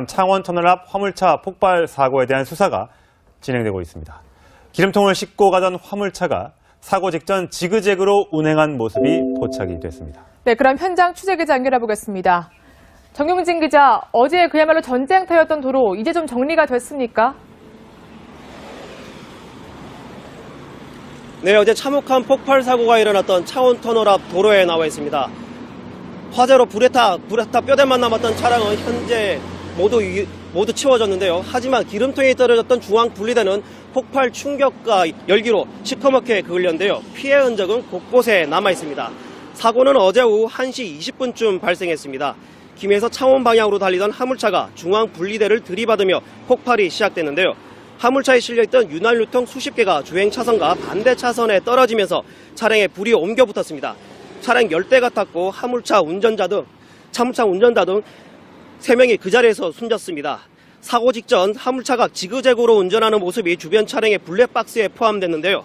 창원 터널 앞 화물차 폭발 사고에 대한 수사가 진행되고 있습니다. 기름통을 싣고 가던 화물차가 사고 직전 지그재그로 운행한 모습이 포착이 됐습니다. 네, 그럼 현장 취재기자 연결해 보겠습니다. 정용진 기자, 어제 그야말로 전쟁터였던 도로 이제 좀 정리가 됐습니까? 네, 어제 참혹한 폭발 사고가 일어났던 창원 터널 앞 도로에 나와 있습니다. 화재로 불에 타 뼈대만 남았던 차량은 현재 모두 치워졌는데요. 하지만 기름통에 떨어졌던 중앙 분리대는 폭발 충격과 열기로 시커멓게 그을렸는데요. 피해 흔적은 곳곳에 남아 있습니다. 사고는 어제 오후 1시 20분쯤 발생했습니다. 김해에서 창원 방향으로 달리던 화물차가 중앙 분리대를 들이받으며 폭발이 시작됐는데요. 화물차에 실려있던 윤활유통 수십 개가 주행 차선과 반대 차선에 떨어지면서 차량에 불이 옮겨 붙었습니다. 차량 10대가 탔고 화물차 운전자 등 3명이 그 자리에서 숨졌습니다. 사고 직전 화물차가 지그재그로 운전하는 모습이 주변 차량의 블랙박스에 포함됐는데요.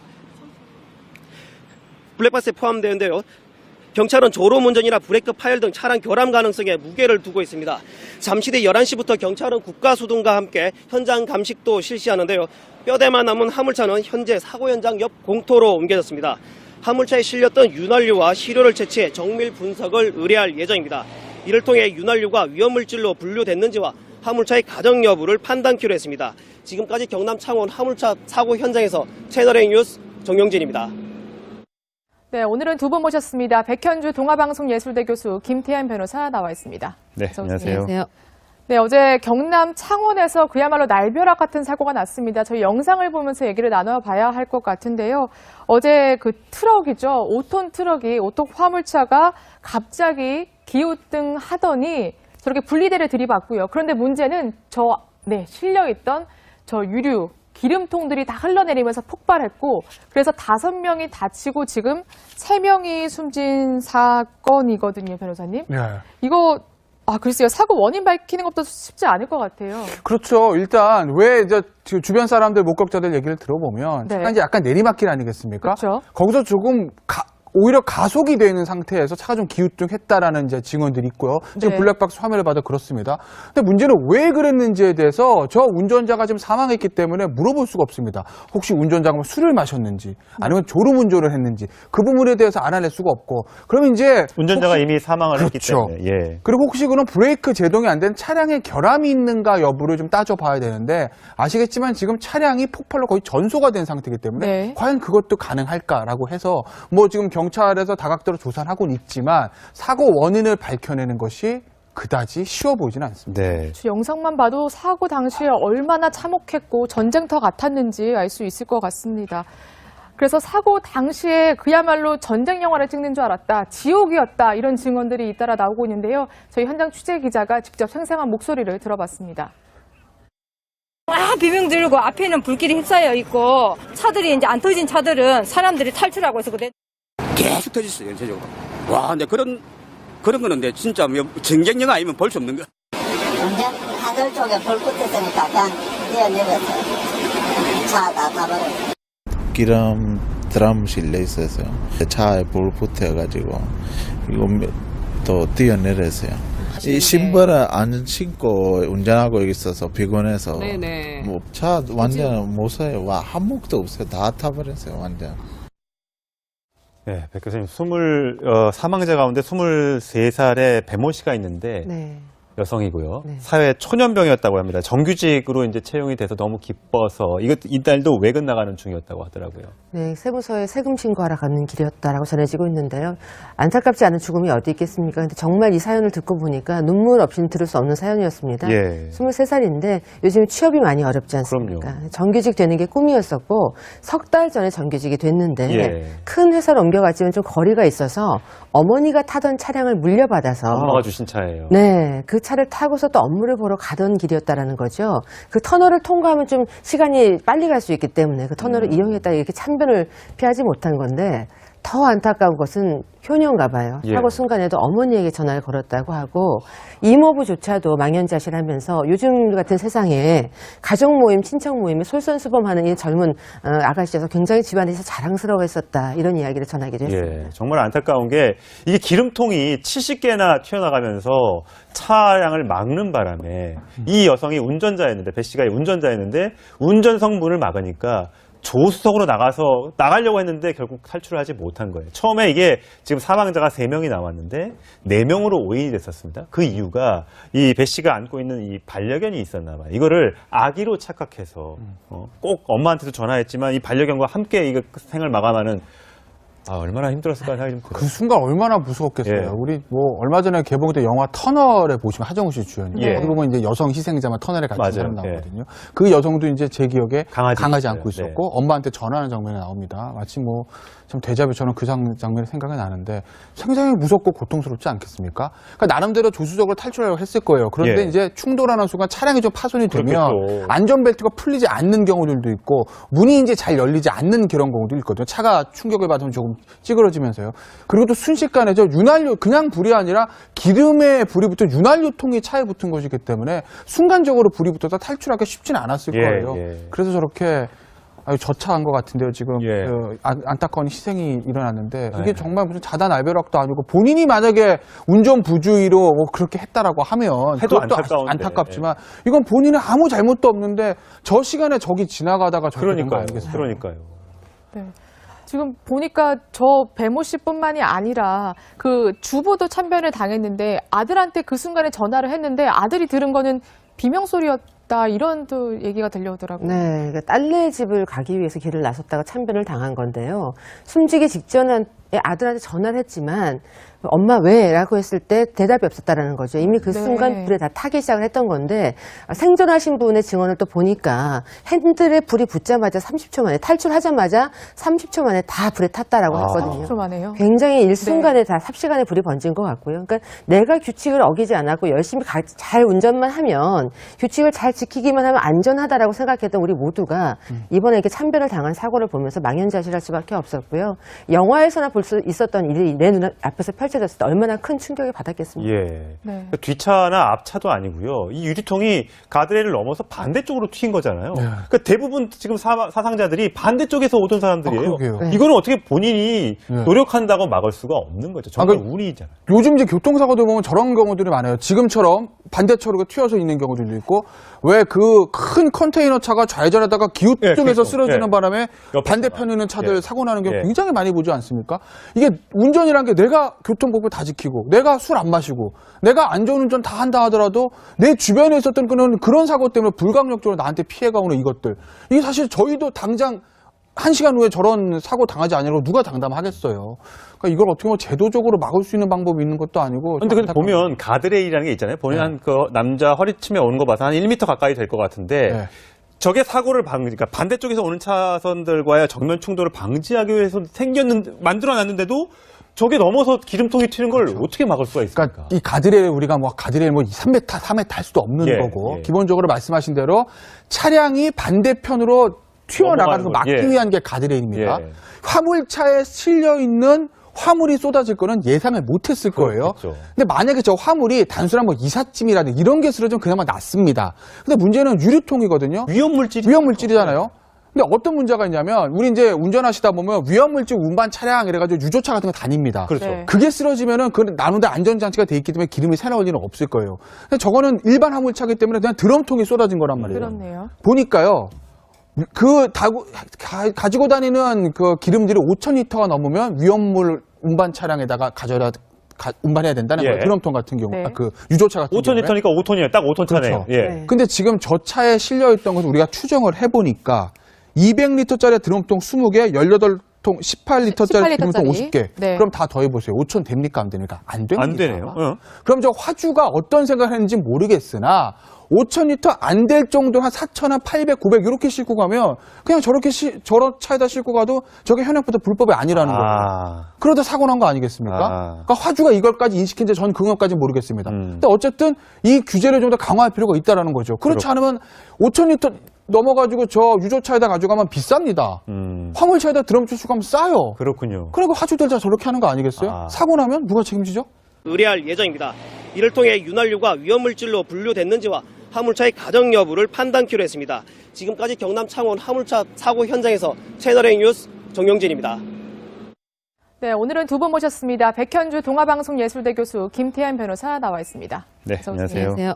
경찰은 졸음운전이나 브레이크 파열 등 차량 결함 가능성에 무게를 두고 있습니다. 잠시 뒤 11시부터 경찰은 국가수등과 함께 현장 감식도 실시하는데요. 뼈대만 남은 화물차는 현재 사고 현장 옆 공터로 옮겨졌습니다. 화물차에 실렸던 윤활유와 시료를 채취해 정밀 분석을 의뢰할 예정입니다. 이를 통해 윤활유가 위험물질로 분류됐는지와 화물차의 가정 여부를 판단키로 했습니다. 지금까지 경남 창원 화물차 사고 현장에서 채널A 뉴스 정용진입니다. 네, 오늘은 두 분 모셨습니다. 백현주 동아방송예술대 교수, 김태현 변호사 나와 있습니다. 네, 안녕하세요. 네, 어제 경남 창원에서 그야말로 날벼락 같은 사고가 났습니다. 저희 영상을 보면서 얘기를 나눠봐야 할 것 같은데요. 어제 그 트럭이죠. 5톤 트럭이, 5톤 화물차가 갑자기 기우등 하더니 저렇게 분리대를 들이받고요. 그런데 문제는 실려있던 저 유류, 기름통들이 다 흘러내리면서 폭발했고, 그래서 5명이 다치고 지금 3명이 숨진 사건이거든요, 변호사님. 네. 이거 글쎄요. 사고 원인 밝히는 것도 쉽지 않을 것 같아요. 그렇죠. 일단 왜 이제 주변 사람들 목격자들 얘기를 들어보면 네. 차가 이제 약간 내리막길 아니겠습니까? 그렇죠. 거기서 조금 오히려 가속이 되는 상태에서 차가 좀 기우뚱했다라는 이제 증언들이 있고요. 지금 네. 블랙박스 화면을 봐도 그렇습니다. 근데 문제는 왜 그랬는지에 대해서 저 운전자가 지금 사망했기 때문에 물어볼 수가 없습니다. 혹시 운전자가 술을 마셨는지 아니면 졸음 운전을 했는지 그 부분에 대해서 알아낼 수가 없고, 그러면 이제 운전자가 이미 사망을 그렇죠. 했기 때문에. 예. 그리고 혹시 그런 브레이크 제동이 안 된 차량에 결함이 있는가 여부를 좀 따져봐야 되는데, 아시겠지만 지금 차량이 폭발로 거의 전소가 된 상태이기 때문에 네. 과연 그것도 가능할까라고 해서 뭐 지금 경찰에서 다각도로 조사를 하고는 있지만 사고 원인을 밝혀내는 것이 그다지 쉬워 보이지는 않습니다. 네. 영상만 봐도 사고 당시에 얼마나 참혹했고 전쟁터 같았는지 알 수 있을 것 같습니다. 그래서 사고 당시에 그야말로 전쟁 영화를 찍는 줄 알았다, 지옥이었다, 이런 증언들이 잇따라 나오고 있는데요. 저희 현장 취재 기자가 직접 생생한 목소리를 들어봤습니다. 비명 들고 앞에는 불길이 휩싸여 있고, 차들이 이제 안 터진 차들은 사람들이 탈출하고 있었거든. 계속 터졌어요, 전체적으로. 와, 근데 그런 거는 근데 진짜 전쟁 영화 아니면 볼 수 없는 거. 운전 하늘 쪽에 불 붙었으니까 그냥 뛰어내렸어요. 차 다 타버렸어요. 기름 드럼 실려 있어서 차에 불 붙어가지고 이거 또 뛰어내렸어요. 이 신발을 안 신고 운전하고 있어서 피곤해서 뭐 차 완전 못 써요. 와, 한 몫도 없어요. 다 타버렸어요, 완전. 네, 백 교수님, 사망자 가운데 23살의 배모 씨가 있는데 여성이고요. 사회 초년병이었다고 합니다. 정규직으로 이제 채용이 돼서 너무 기뻐서 이달도 외근 나가는 중이었다고 하더라고요. 네, 세무서에 세금 신고하러 가는 길이었다라고 전해지고 있는데요. 안타깝지 않은 죽음이 어디 있겠습니까? 근데 정말 이 사연을 듣고 보니까 눈물 없이는 들을 수 없는 사연이었습니다. 예. 23살인데 요즘 취업이 많이 어렵지 않습니까? 그럼요. 정규직 되는 게 꿈이었었고 석 달 전에 정규직이 됐는데 예. 큰 회사로 옮겨갔지만 좀 거리가 있어서 어머니가 타던 차량을 물려받아서 엄마가 주신 차예요. 네, 그 차를 타고서 또 업무를 보러 가던 길이었다라는 거죠. 그 터널을 통과하면 좀 시간이 빨리 갈 수 있기 때문에 그 터널을 이용했다, 이렇게 참변을 피하지 못한 건데, 더 안타까운 것은 효녀인가 봐요. 예. 사고 순간에도 어머니에게 전화를 걸었다고 하고 이모부조차도 망연자실하면서 요즘 같은 세상에 가족 모임, 친척 모임에 솔선수범하는 이 젊은 아가씨여서 굉장히 집안에서 자랑스러워했었다. 이런 이야기를 전하기도 했습니다. 예, 정말 안타까운 게 이게 기름통이 70개나 튀어나가면서 차량을 막는 바람에 이 여성이 운전자였는데, 배 씨가 운전자였는데 운전석 문을 막으니까 조수석으로 나가려고 했는데 결국 탈출을 하지 못한 거예요. 처음에 이게 지금 사망자가 3명이 나왔는데 4명으로 오인이 됐었습니다. 그 이유가 이 배 씨가 안고 있는 이 반려견이 있었나 봐요. 이거를 아기로 착각해서 꼭 엄마한테도 전화했지만 이 반려견과 함께 이거 생을 마감하는 얼마나 힘들었을까 생각이 좀 들어요. 그 순간 얼마나 무서웠겠어요. 예. 우리 뭐 얼마 전에 개봉된 영화 터널에 보시면 하정우 씨 주연이 예. 거기 보면 이제 여성 희생자만 터널에 갇힌 맞아요. 사람 나오거든요. 그 여성도 이제 제 기억에 강아지 안고 있어요. 있었고 엄마한테 전화하는 장면이 나옵니다. 마치 뭐 좀 데자뷰처럼 그 장면이 생각이 나는데 굉장히 무섭고 고통스럽지 않겠습니까? 그러니까 나름대로 조수적으로 탈출하려고 했을 거예요. 그런데 예. 이제 충돌하는 순간 차량이 좀 파손이 되면 그렇겠죠. 안전벨트가 풀리지 않는 경우들도 있고 문이 이제 잘 열리지 않는 그런 경우도 있거든요. 차가 충격을 받으면 조금 찌그러지면서요. 그리고 또 순식간에 윤활유 그냥 불이 아니라 기름에 불이 붙은 윤활유통이 차에 붙은 것이기 때문에 순간적으로 불이 붙어서 탈출하기 쉽지는 않았을 거예요. 그래서 저렇게 저차한 것 같은데요. 지금 예. 안타까운 희생이 일어났는데 이게 정말 무슨 자단 알베락도 아니고 본인이 만약에 운전 부주의로 뭐 그렇게 했다라고 하면 해도 그것도 안타까운데. 안타깝지만 이건 본인은 아무 잘못도 없는데 저 시간에 저기 지나가다가 저렇게 된 거 그러니까요. 아니겠어요? 그러니까요. 네. 지금 보니까 저 배모 씨뿐만이 아니라 그 주부도 참변을 당했는데 아들한테 그 순간에 전화를 했는데 아들이 들은 거는 비명소리였다 이런 또 얘기가 들려오더라고요. 네, 그러니까 딸네 집을 가기 위해서 길을 나섰다가 참변을 당한 건데요. 숨지기 직전에 아들한테 전화를 했지만 엄마 왜? 라고 했을 때 대답이 없었다라는 거죠. 이미 그 순간 불에 다 타기 시작을 했던 건데 생존하신 분의 증언을 또 보니까 핸들에 불이 붙자마자 30초 만에 탈출하자마자 30초 만에 다 불에 탔다라고 했거든요. 30초 만에요? 굉장히 일순간에 다 삽시간에 불이 번진 것 같고요. 그러니까 내가 규칙을 어기지 않았고 열심히 잘 운전만 하면 규칙을 잘 지키기만 하면 안전하다라고 생각했던 우리 모두가 이번에 이렇게 참변을 당한 사고를 보면서 망연자실할 수밖에 없었고요. 영화에서나 볼 수 있었던 일이 내 눈앞에서 펼쳐졌을 때 얼마나 큰 충격을 받았겠습니까? 예. 네. 뒷차나 앞차도 아니고요. 이 유리통이 가드레일을 넘어서 반대쪽으로 튀긴 거잖아요. 그러니까 대부분 지금 사상자들이 반대쪽에서 오던 사람들이에요. 이거는 어떻게 본인이 노력한다고 막을 수가 없는 거죠. 정말 운이잖아요. 요즘 이제 교통사고들 보면 저런 경우들이 많아요. 지금처럼 반대차로가 튀어서 있는 경우들도 있고 왜 그 큰 컨테이너 차가 좌회전하다가 기웃 쪽에서 쓰러지는 바람에 반대편에 있는 차들 사고 나는 경우 굉장히 많이 보지 않습니까? 이게 운전이란 게 내가 교통법을 다 지키고 내가 술 안 마시고 내가 안전운전 다 한다 하더라도 내 주변에 있었던 그런 사고 때문에 불강력적으로 나한테 피해가 오는 이것들 이게 사실 저희도 당장 1시간 후에 저런 사고 당하지 않으려고 누가 장담하겠어요. 그러니까 이걸 어떻게 보면 제도적으로 막을 수 있는 방법이 있는 것도 아니고. 근데 보면 가드레일이라는 게 있잖아요. 보면 한 그 남자 허리춤에 오는 거 봐서 한 1m 가까이 될 것 같은데 저게 사고를 그러니까 반대쪽에서 오는 차선들과의 정면 충돌을 방지하기 위해서 만들어놨는데도 저게 넘어서 기름통이 튀는 걸 어떻게 막을 수가 있습니까? 그러니까 이 가드레일 우리가 뭐 가드레일 뭐 3m, 4m 할 수도 없는 거고 기본적으로 말씀하신 대로 차량이 반대편으로 튀어나가는 거 막기 위한 게 가드레일입니다. 화물차에 실려있는 화물이 쏟아질 거는 예상을 못했을 거예요. 근데 만약에 저 화물이 단순한 뭐 이삿짐이라든지 이런 게 쓰러지면 그나마 낫습니다. 근데 문제는 유리통이거든요. 위험물질이잖아요. 근데 어떤 문제가 있냐면 우리 이제 운전하시다 보면 위험물질 운반 차량 이래가지고 유조차 같은 거 다닙니다. 그게 쓰러지면은 그 나누는데 안전장치가 돼 있기 때문에 기름이 새나올 일은 없을 거예요. 근데 저거는 일반 화물차기 때문에 그냥 드럼통이 쏟아진 거란 말이에요. 그렇네요. 보니까요. 가지고 다니는 그 기름들이 5,000리터가 넘으면 위험물 운반 차량에다가 운반해야 된다는 거예요. 드럼통 같은 경우. 그 유조차 같은 5,000리터니까 5톤이에요. 딱 5톤 차네요. 근데 지금 저 차에 실려있던 것을 우리가 추정을 해보니까 200리터짜리 드럼통 20개, 18통, 18리터짜리 드럼통 50개. 그럼 다 더해보세요. 5,000 됩니까? 안 됩니까? 안 됩니다. 안 되네요. 그럼 저 화주가 어떤 생각을 했는지 모르겠으나 5,000리터 안 될 정도 한 4,000, 800, 900 이렇게 싣고 가면 그냥 저런 차에다 싣고 가도 저게 현행부터 불법이 아니라는 거예요. 그러다 사고 난 거 아니겠습니까? 그러니까 화주가 이걸까지 인식했는지 전 그것까지 모르겠습니다. 근데 어쨌든 이 규제를 좀 더 강화할 필요가 있다는 거죠. 그렇지 않으면 5,000리터 넘어가지고 저 유조차에다 가져가면 비쌉니다. 화물차에다 드럼 주시고 가면 싸요. 그렇군요. 그리고 하주들 다 저렇게 하는 거 아니겠어요? 아. 사고 나면 누가 책임지죠? 의뢰할 예정입니다. 이를 통해 윤활유가 위험물질로 분류됐는지와 화물차의 가정 여부를 판단키로 했습니다. 지금까지 경남 창원 화물차 사고 현장에서 채널A 뉴스 정용진입니다. 네, 오늘은 두 분 모셨습니다. 백현주 동아방송예술대 교수, 김태현 변호사 나와 있습니다. 네, 어서 오세요. 안녕하세요. 안녕하세요.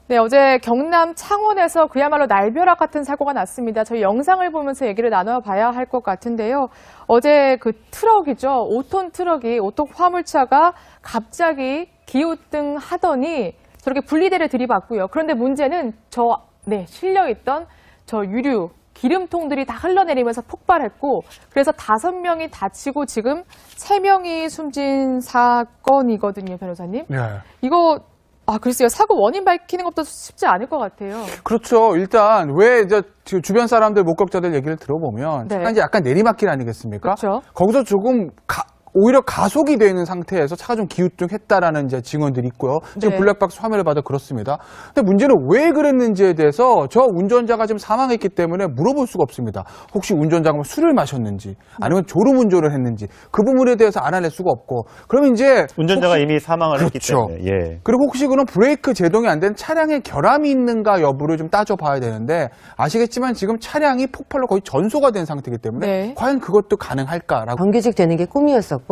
네, 어제 경남 창원에서 그야말로 날벼락 같은 사고가 났습니다. 저희 영상을 보면서 얘기를 나눠봐야 할 것 같은데요. 어제 그 트럭이죠. 5톤 트럭이 오토 화물차가 갑자기 기우등 하더니 저렇게 분리대를 들이받고요. 그런데 문제는 실려있던 저 유류, 기름통들이 다 흘러내리면서 폭발했고, 그래서 5명이 다치고 지금 3명이 숨진 사건이거든요, 변호사님. 네. 이거 글쎄요. 사고 원인 밝히는 것도 쉽지 않을 것 같아요. 그렇죠. 일단 왜 이제 주변 사람들 목격자들 얘기를 들어보면 네. 차가 이제 약간 내리막길 아니겠습니까? 그렇죠. 거기서 조금 오히려 가속이 되어 있는 상태에서 차가 좀 기우뚱했다라는 이제 증언들이 있고요. 지금 네. 블랙박스 화면을 봐도 그렇습니다. 근데 문제는 왜 그랬는지에 대해서 저 운전자가 지금 사망했기 때문에 물어볼 수가 없습니다. 혹시 운전자가 뭐 술을 마셨는지 아니면 졸음운전을 했는지 그 부분에 대해서 알아낼 수가 없고, 그러면 이제 운전자가 이미 사망을 했기 그렇죠. 때문에. 예. 그리고 혹시 그런 브레이크 제동이 안 된 차량에 결함이 있는가 여부를 좀 따져봐야 되는데, 아시겠지만 지금 차량이 폭발로 거의 전소가 된 상태이기 때문에 네. 과연 그것도 가능할까라고. 정규직 되는 게 꿈이었었고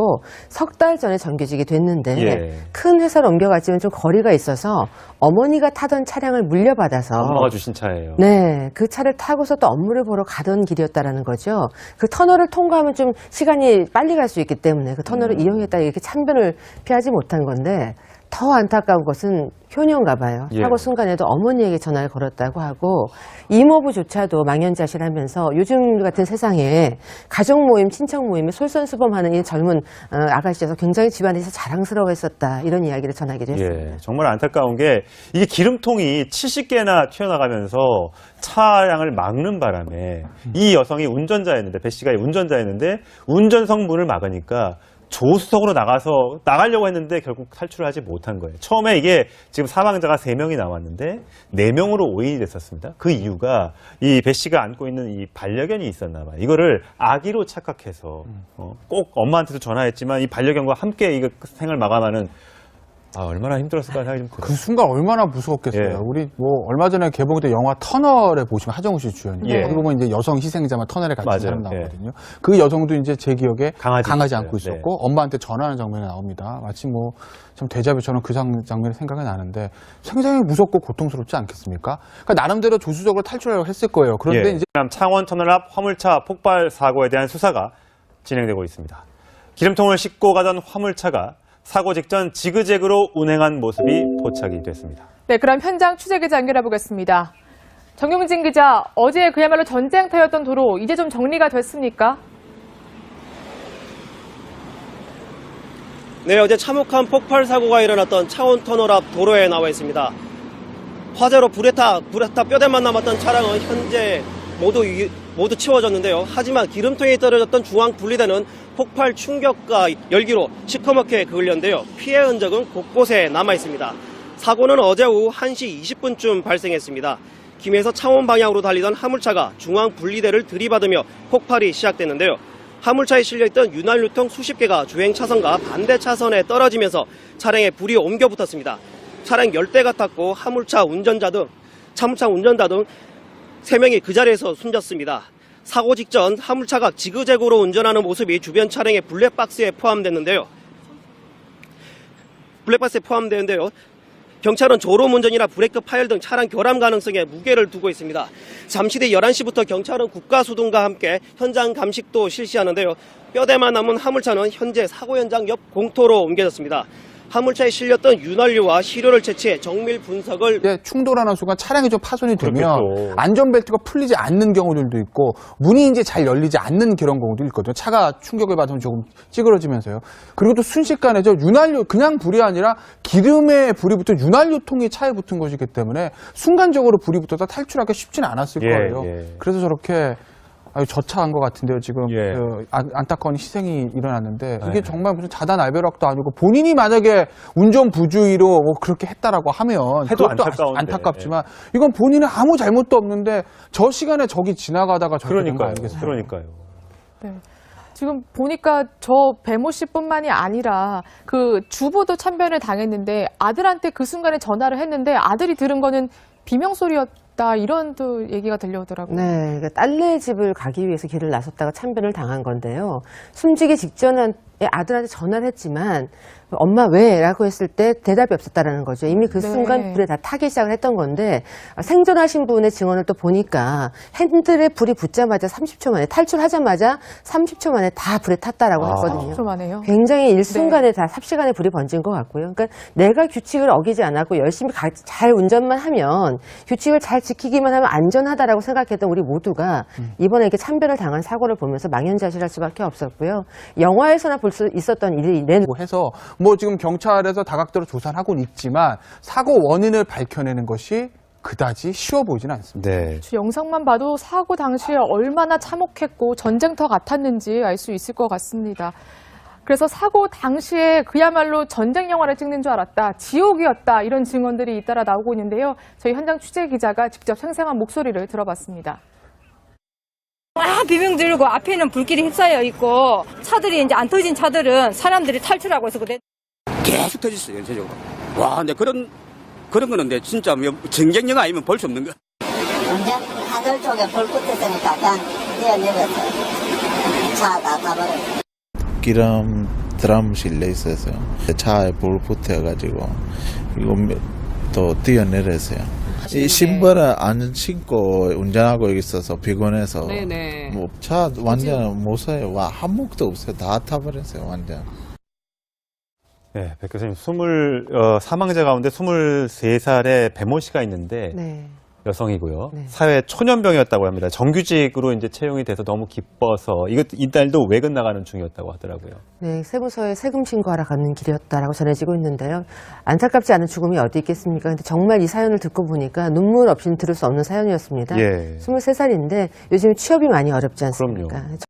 석 달 전에 정규직이 됐는데 예. 큰 회사로 옮겨갔지만 좀 거리가 있어서 어머니가 타던 차량을 물려받아서 엄마가 주신 차예요. 네, 그 차를 타고서 또 업무를 보러 가던 길이었다라는 거죠. 그 터널을 통과하면 좀 시간이 빨리 갈 수 있기 때문에 그 터널을 이용했다 이렇게 참변을 피하지 못한 건데, 더 안타까운 것은 효녀인가 봐요. 예. 사고 순간에도 어머니에게 전화를 걸었다고 하고, 이모부조차도 망연자실하면서 요즘 같은 세상에 가족 모임, 친척 모임에 솔선수범하는 이 젊은 아가씨여서 굉장히 집안에서 자랑스러워했었다, 이런 이야기를 전하기도 했습니다. 예, 정말 안타까운 게 이게 기름통이 70개나 튀어나가면서 차량을 막는 바람에 이 여성이 운전자였는데, 배 씨가 운전자였는데 운전석 문을 막으니까 조수석으로 나가려고 했는데 결국 탈출을 하지 못한 거예요. 처음에 이게 지금 사망자가 3명이 나왔는데 4명으로 오인이 됐었습니다. 그 이유가 이 배 씨가 안고 있는 이 반려견이 있었나 봐요. 이거를 아기로 착각해서 꼭 엄마한테도 전화했지만 이 반려견과 함께 이거 생을 마감하는, 얼마나 힘들었을까 생각이 좀 들어요. 그 순간 얼마나 무서웠겠어요. 예. 우리 뭐 얼마 전에 개봉된 영화 터널에 보시면 하정우 씨 주연이. 예. 거기 보면 이제 여성 희생자만 터널에 갇힌 맞아요. 사람 나오거든요. 그 여성도 이제 제 기억에 강아지 안고 있어요. 있었고 엄마한테 전화하는 장면이 나옵니다. 마치 뭐 좀 데자뷰처럼 그 장면이 생각이 나는데 굉장히 무섭고 고통스럽지 않겠습니까? 그러니까 나름대로 조수적으로 탈출하려고 했을 거예요. 그런데 예. 이제 창원 터널 앞 화물차 폭발 사고에 대한 수사가 진행되고 있습니다. 기름통을 싣고 가던 화물차가 사고 직전 지그재그로 운행한 모습이 포착이 됐습니다. 네, 그럼 현장 취재 기자 연결해 보겠습니다. 정용진 기자, 어제 그야말로 전쟁터였던 도로 이제 좀 정리가 됐습니까? 네, 어제 참혹한 폭발 사고가 일어났던 창원 터널 앞 도로에 나와 있습니다. 화재로 불에 타 뼈대만 남았던 차량은 현재 모두 치워졌는데요. 하지만 기름통에 떨어졌던 중앙 분리대는 폭발 충격과 열기로 시커멓게 그을렸는데요. 피해 흔적은 곳곳에 남아 있습니다. 사고는 어제 오후 1시 20분쯤 발생했습니다. 김해에서 창원 방향으로 달리던 화물차가 중앙 분리대를 들이받으며 폭발이 시작됐는데요. 화물차에 실려있던 윤활유통 수십 개가 주행 차선과 반대 차선에 떨어지면서 차량에 불이 옮겨 붙었습니다. 차량 10대가 탔고 화물차 운전자 등 3명이 그 자리에서 숨졌습니다. 사고 직전 화물차가 지그재그로 운전하는 모습이 주변 차량의 블랙박스에 포함됐는데요. 경찰은 졸음운전이나 브레이크 파열 등 차량 결함 가능성에 무게를 두고 있습니다. 잠시 뒤 11시부터 경찰은 국가수동과 함께 현장 감식도 실시하는데요. 뼈대만 남은 화물차는 현재 사고 현장 옆 공터로 옮겨졌습니다. 화물차에 실렸던 윤활유와 시료를 채취해 정밀 분석을 충돌하는 순간 차량이 좀 파손이 되면 그렇겠죠. 안전벨트가 풀리지 않는 경우들도 있고 문이 이제 잘 열리지 않는 그런 경우도 있거든요. 차가 충격을 받으면 조금 찌그러지면서요. 그리고 또 순식간에 윤활유 그냥 불이 아니라 기름에 불이 붙은 윤활유통이 차에 붙은 것이기 때문에 순간적으로 불이 붙어서 탈출하기 쉽지는 않았을 거예요. 예. 그래서 저렇게 아유, 저차한 것 같은데요. 지금 예. 안타까운 희생이 일어났는데 이게 네. 정말 무슨 자단 알베락도 아니고 본인이 만약에 운전 부주의로 뭐 그렇게 했다라고 하면 해도 그것도 안타까운데. 안타깝지만 이건 본인은 아무 잘못도 없는데 저 시간에 저기 지나가다가 저렇게 된거 그러니까요. 아니겠어요? 그러니까요. 네. 지금 보니까 저 배모 씨뿐만이 아니라 그 주부도 참변을 당했는데 아들한테 그 순간에 전화를 했는데 아들이 들은 거는 비명소리였다 이런 또 얘기가 들려오더라고요. 네, 그러니까 딸네 집을 가기 위해서 길을 나섰다가 참변을 당한 건데요. 숨지기 직전에 아들한테 전화를 했지만 엄마 왜? 라고 했을 때 대답이 없었다라는 거죠. 이미 그 네. 순간 불에 다 타기 시작을 했던 건데 생존하신 분의 증언을 또 보니까 핸들에 불이 붙자마자 30초 만에 탈출하자마자 30초 만에 다 불에 탔다라고 했거든요. 30초 만에요? 굉장히 일순간에 다 삽시간에 불이 번진 것 같고요. 그러니까 내가 규칙을 어기지 않았고 열심히 잘 운전만 하면 규칙을 잘 지키기만 하면 안전하다라고 생각했던 우리 모두가 이번에 이렇게 참변을 당한 사고를 보면서 망연자실할 수밖에 없었고요. 영화에서나 볼 수 있었던 일이 해서 뭐 지금 경찰에서 다각도로 조사를 하고는 있지만 사고 원인을 밝혀내는 것이 그다지 쉬워 보이지는 않습니다. 네. 영상만 봐도 사고 당시에 얼마나 참혹했고 전쟁터 같았는지 알 수 있을 것 같습니다. 그래서 사고 당시에 그야말로 전쟁 영화를 찍는 줄 알았다, 지옥이었다 이런 증언들이 잇따라 나오고 있는데요. 저희 현장 취재 기자가 직접 생생한 목소리를 들어봤습니다. 비명 들고 앞에는 불길이 휩싸여 있고 차들이 이제 안 터진 차들은 사람들이 탈출하고 해서 그래. 계속 터졌어요, 전체적으로. 와, 근데 그런 거는 근데 진짜 뭐 전쟁 영화 아니면 볼 수 없는 거. 운전 하늘 쪽에 불 붙었으니까 그냥 뛰어내려서 차 다 타버려요. 기름 드럼 실려 있어서요. 차에 불 붙어가지고 이거 또 뛰어내렸어요. 이 신발을 안 신고 운전하고 있어서 피곤해서 뭐 차 완전 못 사요. 와, 한 몫도 없어요. 다 타버렸어요, 완전. 네, 백 교수님, 사망자 가운데 23살의 배모 씨가 있는데 네. 여성이고요. 네. 사회 초년병이었다고 합니다. 정규직으로 이제 채용이 돼서 너무 기뻐서 이달도 외근 나가는 중이었다고 하더라고요. 네, 세무서에 세금 신고하러 가는 길이었다라고 전해지고 있는데요. 안타깝지 않은 죽음이 어디 있겠습니까? 근데 정말 이 사연을 듣고 보니까 눈물 없이는 들을 수 없는 사연이었습니다. 예. 23살인데 요즘 취업이 많이 어렵지 않습니까? 그럼요.